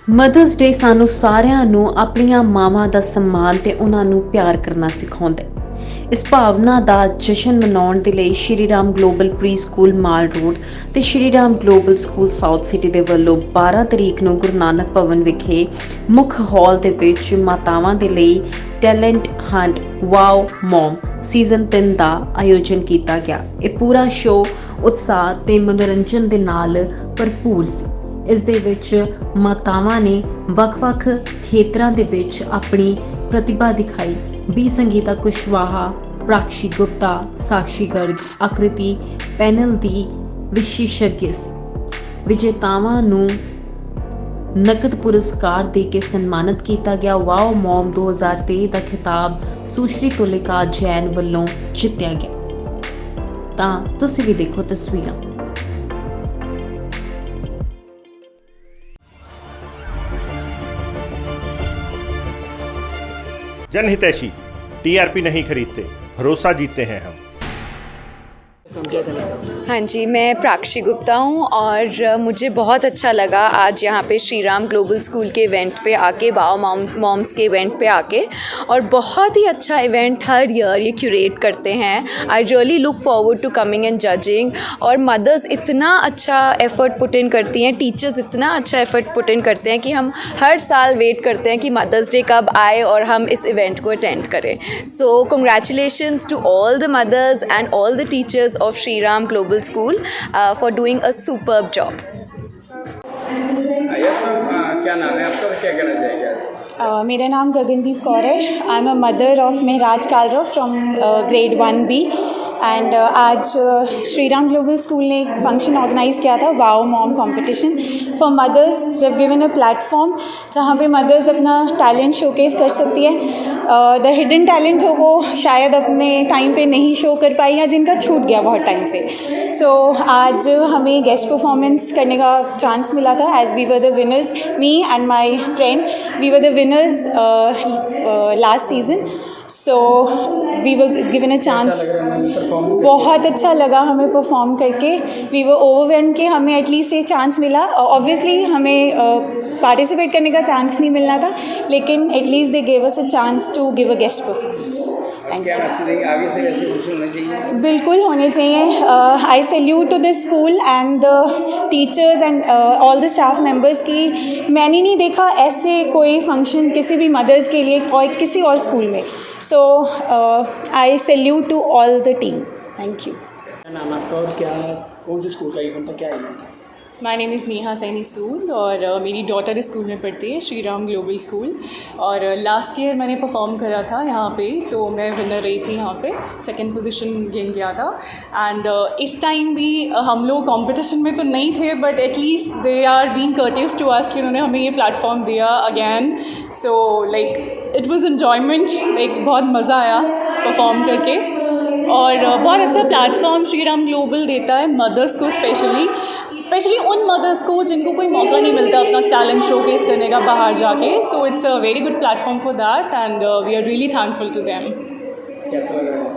Mothers ਡੇ ਸਾਨੂੰ ਸਾਰਿਆਂ ਨੂੰ ਆਪਣੀਆਂ ਮਾਵਾਂ ਦਾ ਸਨਮਾਨ ਤੇ ਉਹਨਾਂ ਨੂੰ ਪਿਆਰ ਕਰਨਾ ਸਿਖਾਉਂਦਾ ਹੈ। ਇਸ ਭਾਵਨਾ ਦਾ ਜਸ਼ਨ ਮਨਾਉਣ ਦੇ ਲਈ Shri Ram global pre school mall road ਤੇ Shri Ram global school south city ਦੇ ਵੱਲੋਂ 12 ਤਰੀਕ ਨੂੰ ਗੁਰੂ ਨਾਨਕ ਭਵਨ ਵਿਖੇ ਮੁੱਖ ਹਾਲ ਦੇ ਵਿੱਚ ਮਾਤਾਵਾਂ ਦੇ ਲਈ ਟੈਲੈਂਟ ਹੰਟ ਵਾਓ ਮਮ ਸੀਜ਼ਨ 3 ਦਾ ਆਯੋਜਨ ਕੀਤਾ ਗਿਆ। ਇਹ ਪੂਰਾ ਸ਼ੋਅ ਉਤਸ਼ਾਹ ਤੇ ਮਨੋਰੰਜਨ ਦੇ ਨਾਲ ਭਰਪੂਰ ਸੀ। ਇਸ ਦੇ ਵਿੱਚ ਮਾਤਾਵਾਂ ਨੇ ਵੱਖ-ਵੱਖ ਖੇਤਰਾਂ ਦੇ ਵਿੱਚ ਆਪਣੀ ਪ੍ਰਤਿਭਾ ਦਿਖਾਈ। ਬੀ ਸੰਗੀਤਾ ਕੁਸ਼ਵਾਹਾ, ਪ੍ਰਾਕਸ਼ੀ ਗੁਪਤਾ, ਸਾਕਸ਼ੀ ਗਰਗ, ਆਕ੍ਰਿਤੀ ਪੈਨਲ ਦੀ ਵਿਸ਼ੇਸ਼ज्ञ ਸੀ। ਵਿਜੇਤਾਵਾਂ ਨੂੰ ਨਕਦ ਪੁਰਸਕਾਰ ਦੇ ਕੇ ਸਨਮਾਨਿਤ ਕੀਤਾ ਗਿਆ। ਵਾਓ ਮੌਮ 2023 ਦਾ ਖਿਤਾਬ ਸੁਸ਼ਰੀ ਤੁਲਿਕਾ ਜੈਨ ਵੱਲੋਂ ਜਿੱਤਿਆ ਗਿਆ। ਤਾਂ ਤੁਸੀਂ ਵੀ ਦੇਖੋ ਤਸਵੀਰਾਂ। जनहितैषी टीआरपी नहीं खरीदते, भरोसा जीतते हैं हम। हाँ जी, मैं प्राक्षी गुप्ता हूँ और मुझे बहुत अच्छा लगा आज यहाँ पे श्री राम ग्लोबल स्कूल के इवेंट पे आके, वाओ मॉम्स के इवेंट पे आके, और बहुत ही अच्छा इवेंट हर ईयर ये क्यूरेट करते हैं। I really look forward to coming and judging. और मदर्स इतना अच्छा एफर्ट पुट इन करती हैं, टीचर्स इतना अच्छा एफर्ट पुट इन करते हैं कि हम हर साल वेट करते हैं कि मदर्स डे कब आए और हम इस इवेंट को अटेंड करें। So congratulations to all the mothers and all the teachers of Shri Ram Global School for doing a superb job. क्या नाम है आपका, क्या कहना चाहेंगे? मेरा नाम गगनदीप कौर है। I am a mother of Maharaj Kalra from grade 1B and आज श्री राम ग्लोबल स्कूल ने एक फंक्शन ऑर्गेनाइज़ किया था, wow mom competition for mothers. They have given a platform जहाँ पे मदर्स अपना टैलेंट शोकेस कर सकती है। द हिडन टैलेंट हो वो शायद अपने टाइम पे नहीं शो कर पाई या जिनका छूट गया बहुत टाइम से। सो आज हमें गेस्ट परफॉर्मेंस करने का चांस मिला था as we were the winners, me and my friend, we were the winners last season. So we were given a chance. बहुत अच्छा लगा हमें परफॉर्म करके। वी वर ओवरवेल्म्ड कि हमें एटलीस्ट ये चांस मिला। ऑब्वियसली हमें पार्टिसिपेट करने का चांस नहीं मिलना था, लेकिन at least they gave us a chance to give a guest performance. Thank you. आगे से ऐसे फंक्शन होने चाहिए, बिल्कुल होने चाहिए। I salute to this school and the teachers and all the staff members की मैंने नहीं देखा ऐसे कोई फंक्शन किसी भी मदर्स के लिए और किसी और स्कूल में। So I salute to all the team. Thank you. क्या नाम आपका और क्या कौन से स्कूल का इवेंट था, क्या इवेंट था? My name is Neha Saini Sood और मेरी डॉटर इस स्कूल में पढ़ती है, श्री राम ग्लोबल स्कूल। और लास्ट ईयर मैंने परफॉर्म करा था यहाँ पे, तो मैं विनर रही थी यहाँ पे, सेकंड पोजीशन गेन किया था। एंड इस टाइम भी हम लोग कंपटीशन में तो नहीं थे, but at least they are being courteous to us कि उन्होंने हमें ये प्लेटफॉर्म दिया again. So like it was enjoyment, like बहुत मज़ा आया परफॉर्म करके। और बहुत अच्छा प्लेटफॉर्म श्री राम ग्लोबल देता है मदर्स को, स्पेशली उन मदर्स को जिनको कोई मौका नहीं मिलता अपना टैलेंट शोकेस करने का बाहर जाके। So it's a very good platform for that and we are really thankful to them. कैसा लग रहा है?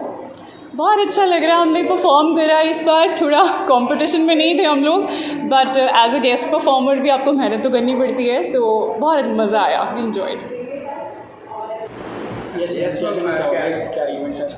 बहुत अच्छा लग रहा है। हमने परफॉर्म करा इस बार, थोड़ा कंपटीशन में नहीं थे हम लोग, but as a guest performer भी आपको मेहनत तो करनी पड़ती है। सो बहुत मज़ा आया, we enjoyed.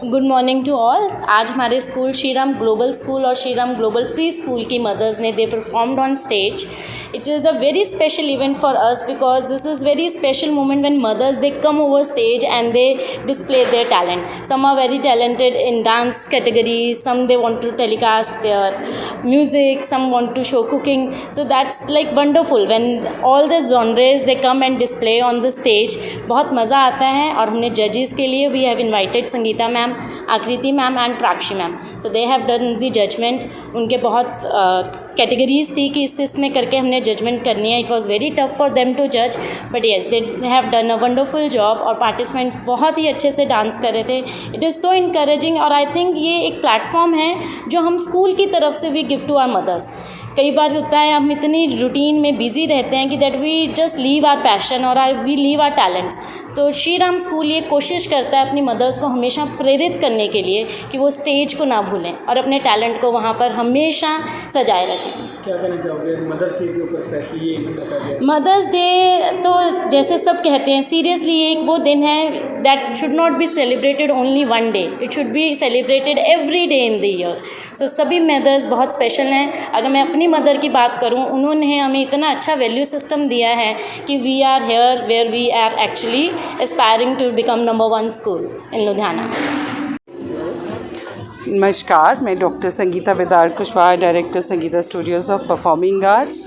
Good morning to all. आज हमारे school Shri Ram global school और Shri Ram global pre school की मदर्स ने they performed on stage. It is a very special event for us because this is very special moment when mothers they come over stage and they display their talent. Some are very talented in dance category, some they want to telecast their music, some want to show cooking. So that's like wonderful when all the genres they come and display on the stage. बहुत मज़ा आता है। और हमने जजेस के लिए we have invited Sangeeta ma'am, Akriti ma'am and Prakshi ma'am. So they have done the judgement. उनके बहुत कैटेगरीज थी कि इसमें करके हमने जजमेंट करनी है। It was very tough for them to जज, but yes they have done a wonderful job. और पार्टिसिपेंट्स बहुत ही अच्छे से डांस कर रहे थे। It is so encouraging. और आई थिंक ये एक प्लेटफॉर्म है जो हम स्कूल की तरफ से we give to our mothers. कई बार होता है हम इतनी रूटीन में बिजी रहते हैं कि that we just leave our passion और वी लीव आवर टैलेंट्स। तो श्री राम स्कूल ये कोशिश करता है अपनी मदर्स को हमेशा प्रेरित करने के लिए कि वो स्टेज को ना भूलें और अपने टैलेंट को वहाँ पर हमेशा सजाए रखें। क्या कहना चाहोगे मदर्स डे के ऊपर स्पेशली ये इवेंट रखा गया? मदर्स डे तो जैसे सब कहते हैं, सीरियसली ये एक वो दिन है that should not be celebrated only one day, it should be celebrated every day in the year. So सभी मदर्स बहुत स्पेशल हैं। अगर मैं अपनी मदर की बात करूं, उन्होंने हमें इतना अच्छा वैल्यू सिस्टम दिया है कि we are here where we are actually aspiring to become number 1 school in Ludhiana. नमस्कार, मैं doctor Sangeeta Bedar Kushwaha, director Sangeeta studios of performing arts.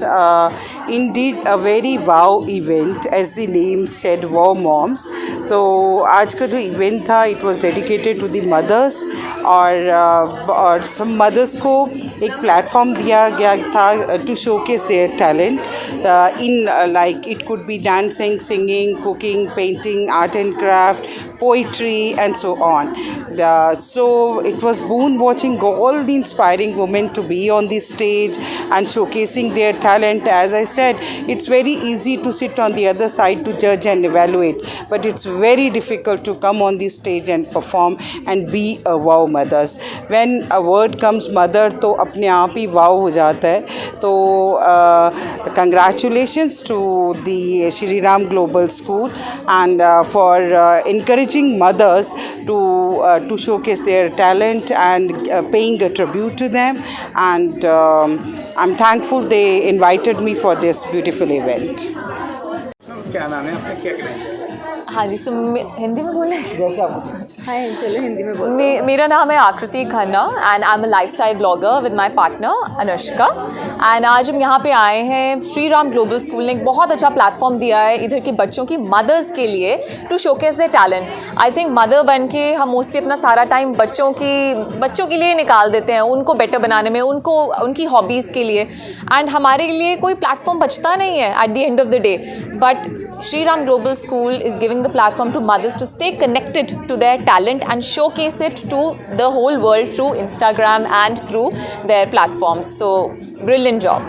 Indeed a very wow event as the name said, wow moms. तो आज का जो event था it was dedicated to the mothers और सब mothers को एक प्लेटफॉर्म दिया गया था to showcase their talent in like it could be dancing, singing, cooking, painting, art and craft, poetry and so on. So it was boon watching all the inspiring women to be on the stage and showcasing their talent. As I said, it's very easy to sit on the other side to judge and evaluate, but it's very difficult to come on the stage and perform and be a wow mothers. When a word comes mother तो अपने आप ही wow हो जाता है। तो congratulations to the Shri Ram Global School and for encouraging mothers to showcase their talent and paying a tribute to them, and I'm thankful they invited me for this beautiful event. क्या नाम है आपका, क्या करेंगे? हाँ जी, हिंदी में बोलें? जैसे आप हाँ चलो हिंदी में बोलो। मेरा नाम है आकृति Khanna and I am a lifestyle blogger with my partner Anushka. And आज हम यहाँ पे आए हैं, श्री राम ग्लोबल स्कूल ने एक बहुत अच्छा प्लेटफॉर्म दिया है इधर के बच्चों की मदर्स के लिए to showcase their talent. I think mother बन के हम मोस्टली अपना सारा टाइम बच्चों के लिए निकाल देते हैं, उनको बेटर बनाने में, उनको उनकी हॉबीज़ के लिए, एंड हमारे लिए कोई प्लेटफॉर्म बचता नहीं है at the end of the day. But Shri Ram Global School is giving the platform to mothers to stay connected to their talent and showcase it to the whole world through Instagram and through their platforms. So, brilliant job.